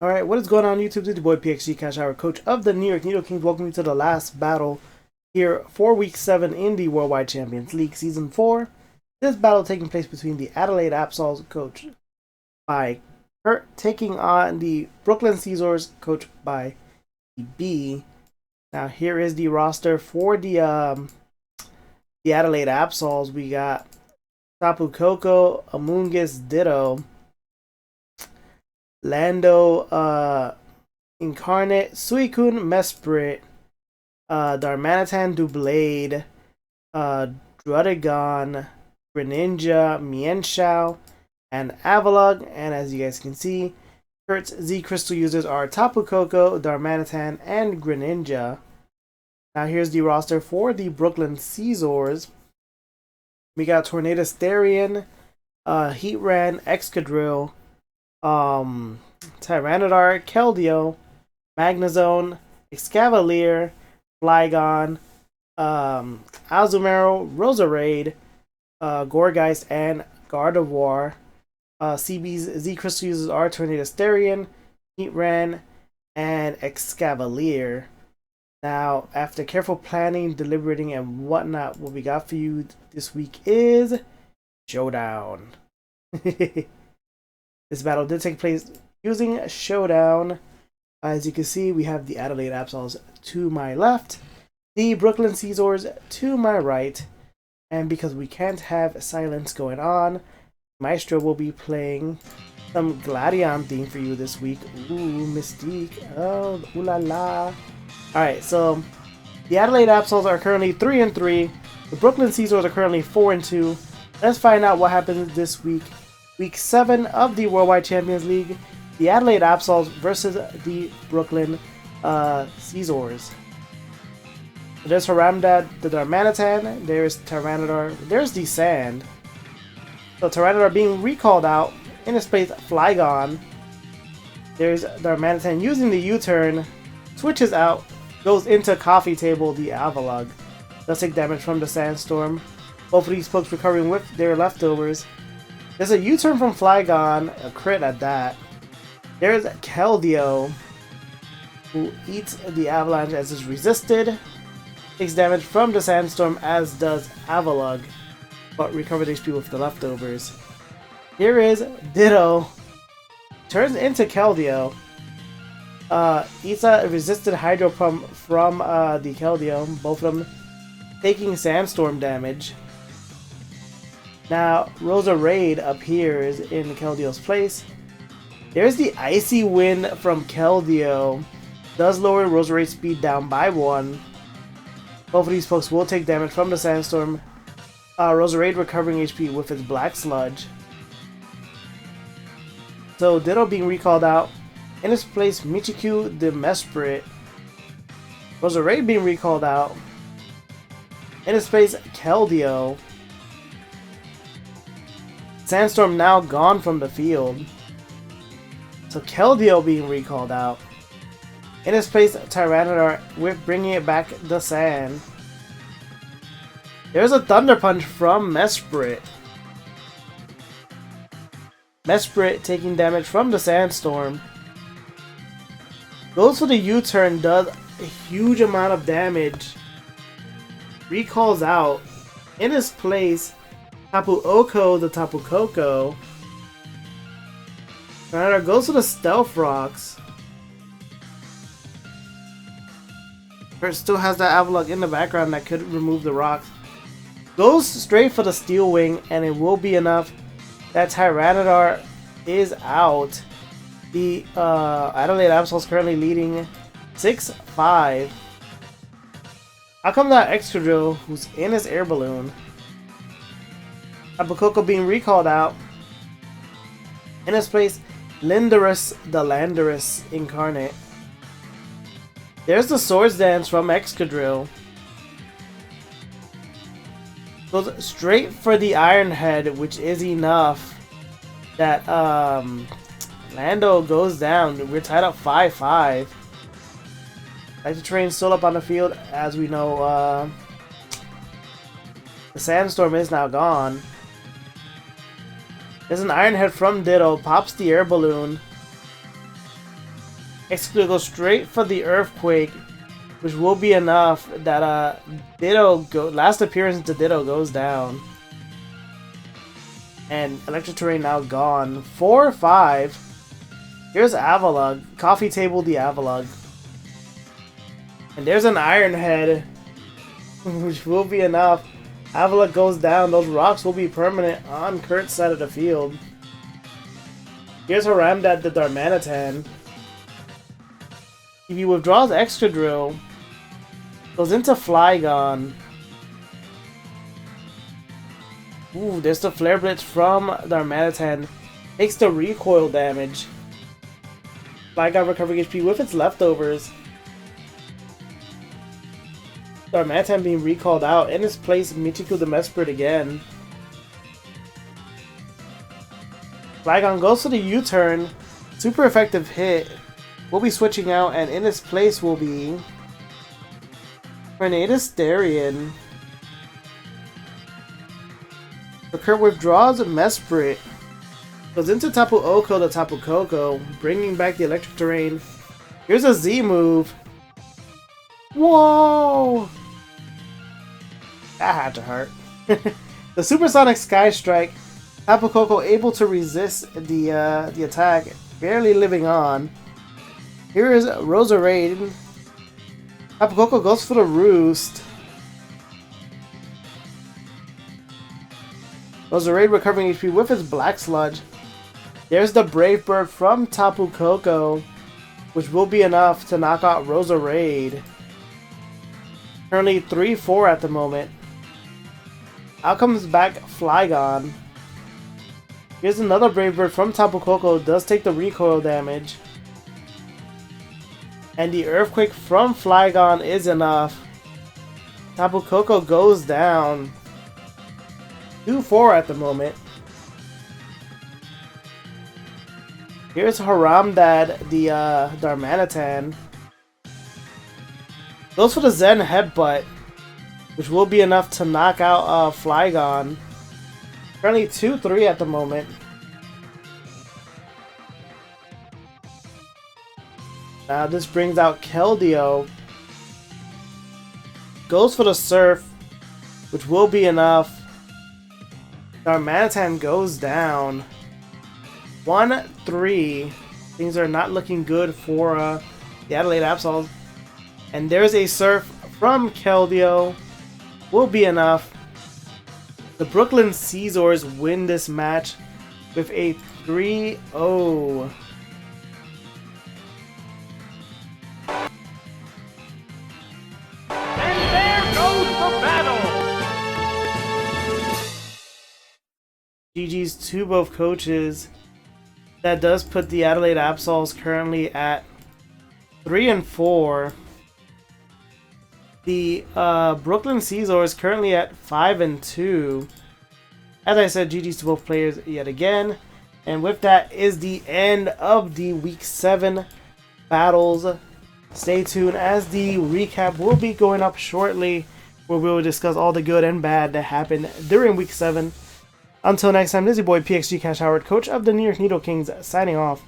Alright, what is going on YouTube? This is your boy PXG Cash Hour, coach of the New York Needle Kings. Welcome you to the last battle here for Week 7 in the Worldwide Champions League Season 4. This battle taking place between the Adelaide Absols, coached by Curt, taking on the Brooklyn Scizors, coached by B. Now here is the roster for the Adelaide Absols. We got Tapu Koko, Amoonguss, Ditto, Lando, Incarnate, Suicune, Mesprit, Darmanitan, Doublade, Druddigon, Greninja, Mienshao, and Avalugg. And as you guys can see, Curt's Z Crystal users are Tapu Koko, Darmanitan, and Greninja. Now here's the roster for the Brooklyn Scizors. We got Tornado Starion, Heatran, Excadrill, Tyranitar, Keldeo, Magnezone, Escavalier, Flygon, Azumarill, Roserade, Gourgeist, and Gardevoir. CB's Z Crystal users are Tornado Starion, Heatran, and Escavalier. Now, after careful planning, deliberating, and whatnot, what we got for you this week is Showdown. This battle did take place using Showdown. As you can see, we have the Adelaide Absols to my left, the Brooklyn Scizors to my right, and because we can't have silence going on, Maestro will be playing some Gladion theme for you this week. Ooh, Mystique. Oh, ooh la la. Alright, so the Adelaide Absols are currently 3-3. The Brooklyn Scizors are currently 4-2. Let's find out what happens this week. Week 7 of the Worldwide Champions League. The Adelaide Absols versus the Brooklyn Scizors. There's Haramdad, the Darmanitan. There's Tyranitar. There's the Sand. So Tyranitar being recalled out. In its place, Flygon. There's Darmanitan using the U-turn. Switches out. Goes into Coffee Table, the Avalugg. Does take damage from the Sandstorm. Both of these folks recovering with their leftovers. There's a U-turn from Flygon, a crit at that. There's Keldeo, who eats the Avalanche as is resisted. Takes damage from the Sandstorm, as does Avalugg, but recovers HP with the leftovers. Here is Ditto. Turns into Keldeo. Eats a resisted Hydro Pump from the Keldeo, both of them taking Sandstorm damage. Now, Roserade appears in Keldeo's place. There's the Icy Wind from Keldeo. Does lower Roserade's speed down by 1. Both of these folks will take damage from the Sandstorm. Roserade recovering HP with its Black Sludge. So, Ditto being recalled out. In its place, Michikyu the Mesprit. Roserade being recalled out. In its place, Keldeo. Sandstorm now gone from the field. So Keldeo being recalled out. In its place, Tyranitar with bringing it back the Sand. There's a Thunder Punch from Mesprit. Mesprit taking damage from the Sandstorm. Goes for the U-turn, does a huge amount of damage. Recalls out. In his place, Tapu Oko, the Tapu Koko. Tyranitar goes to the Stealth Rocks. Curt still has that Avalugg in the background that could remove the rocks. Goes straight for the Steel Wing, and it will be enough that Tyranitar is out. The Adelaide Absols currently leading 6-5. How come that Excadrill, who's in his air balloon? Tapu Koko being recalled out. In his place, Lindorus the Landorus Incarnate. There's the Swords Dance from Excadrill. Goes straight for the Iron Head, which is enough that Lando goes down. We're tied up 5-5. Like the train still up on the field, as we know. The Sandstorm is now gone. There's an Iron Head from Ditto, pops the air balloon. Exclu goes straight for the Earthquake, which will be enough that last appearance to Ditto goes down. And Electric Terrain now gone. 4-5. Here's Avalugg. Coffee Table the Avalugg. And there's an Iron Head, which will be enough. Avalugg goes down. Those rocks will be permanent on Curt's side of the field. Here's Haramdad the Darmanitan. If he withdraws Extra Drill, goes into Flygon. Ooh, there's the Flare Blitz from Darmanitan. Takes the recoil damage. Flygon recovering HP with its leftovers. Darmanitan being recalled out. In its place, Michiku the Mesprit again. Flygon goes for the U-turn. Super effective hit. We'll be switching out, and in its place will be Tornadus Darien. So Curt withdraws Mesprit. Goes into Tapu Oko to Tapu Koko, bringing back the Electric Terrain. Here's a Z move. Whoa! That had to hurt. The Supersonic Sky Strike. Tapu Koko able to resist the attack, barely living on. Here is Roserade. Tapu Koko goes for the Roost. Roserade recovering HP with his Black Sludge. There's the Brave Bird from Tapu Koko, which will be enough to knock out Roserade. Currently 3-4 at the moment. Out comes back Flygon. Here's another Brave Bird from Tapu Koko, does take the recoil damage. And the Earthquake from Flygon is enough. Tapu Koko goes down. 2-4 at the moment. Here's Haramdad, the Darmanitan. Goes for the Zen Headbutt, which will be enough to knock out Flygon. Currently 2-3 at the moment. Now this brings out Keldeo. Goes for the Surf, which will be enough. Darmanitan goes down. 1-3. Things are not looking good for the Adelaide Absols. And there's a Surf from Keldeo. Will be enough. The Brooklyn Scizors win this match with a 3-0. GG's to both coaches. That does put the Adelaide Absols currently at 3-4. The Brooklyn Scizors currently at 5-2. As I said, GG's to both players yet again. And with that is the end of the Week 7 battles. Stay tuned as the recap will be going up shortly, where we will discuss all the good and bad that happened during Week 7. Until next time, this is your boy PXG Cash Howard, coach of the New York Needle Kings, signing off.